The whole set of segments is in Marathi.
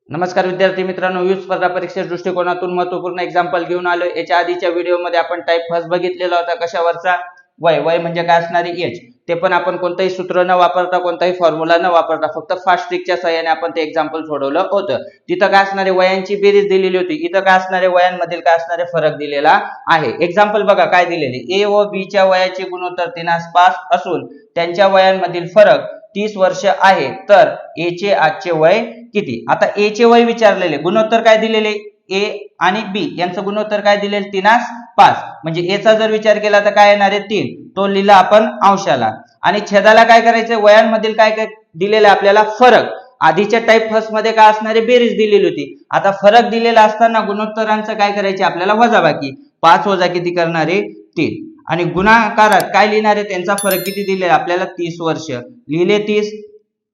नमस्कार विद्यार्थी मित्रांनो, युथ स्पर्धा परीक्षे दृष्टिकोनातून महत्वपूर्ण एक्झाम्पल घेऊन आलो। याच्या आधीच्या व्हिडिओमध्ये आपण टाइप फर्स्ट बघितलेला होता, कशावरचा वय म्हणजे काय असणारे एज, ते पण आपण कोणतेही सूत्र न वापरता कोणताही फॉर्म्युला न वापरता फक्त फास्ट ट्रिकच्या सहाय्याने आपण ते एक्झाम्पल सोडवलं होतं। तिथं काय असणारे वयांची बेरीज दिलेली होती, इथं काय असणारे वयांमधील काय असणारे फरक दिलेला आहे। एक्झाम्पल बघा काय दिलेले, ए व बी च्या वयाचे गुणोत्तर 3:5 असून त्यांच्या वयांमधील फरक 30 वर्ष आहे, तर ए चे आजचे वय किती। आता ए चे वय विचारलेले, गुणोत्तर काय दिलेले, ए आणि बी यांचं गुणोत्तर काय दिलेले 3:5, म्हणजे ए चा जर विचार केला तर काय येणार आहे 3, तो लिहिला आपण अंशाला, आणि छेदाला काय करायचं, वयांमधील काय काय दिलेलं आपल्याला फरक। आधीच्या टाइप फर्स्ट मध्ये काय असणारे बेरीज दिलेली होती, आता फरक दिलेला असताना गुणोत्तरांचं काय करायचे आपल्याला वजाबाकी, 5 वजा किती करणारे 3, आणि गुणाकारात काय लिहिणारे त्यांचा फरक किती दिलेला आपल्याला 30 वर्ष, लिहिले 30,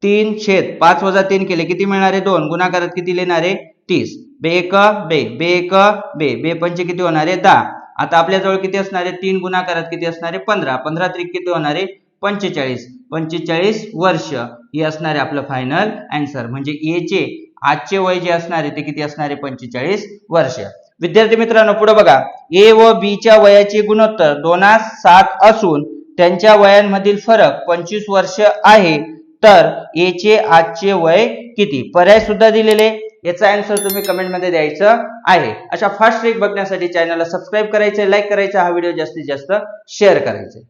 3/5 वजा 3 केले किती मिळणार आहे 2, गुणाकारात किती लिहिणार आहे 30, बे एक बे, बे एक बे, बे पंचे किती होणार आहे 10। आता आपल्या जवळ किती असणार आहे, 3 गुणाकारात किती असणार आहे 15, 15 त्रिक किती होणार आहे 45, 45 वर्ष हे असणार आहे आपलं फायनल आन्सर। म्हणजे ए चे आजचे वय जे असणार आहे ते किती असणार आहे 45 वर्ष। विद्यार्थी मित्रांनो पुढे बघा, ए व बी च्या वयाचे गुणोत्तर 2:7 असून त्यांच्या वयांमधील फरक 25 वर्ष आहे, तर ए चे आजचे वय किती। पर्याय सुद्धा दिलेले, याचा आन्सर तुम्ही कमेंट मध्ये द्यायचं आहे। अशा फास्ट ट्रिक बघण्यासाठी चॅनलला सबस्क्राइब करायचे, लाईक करायचं, हा व्हिडिओ जास्तीत जास्त शेअर करायचे।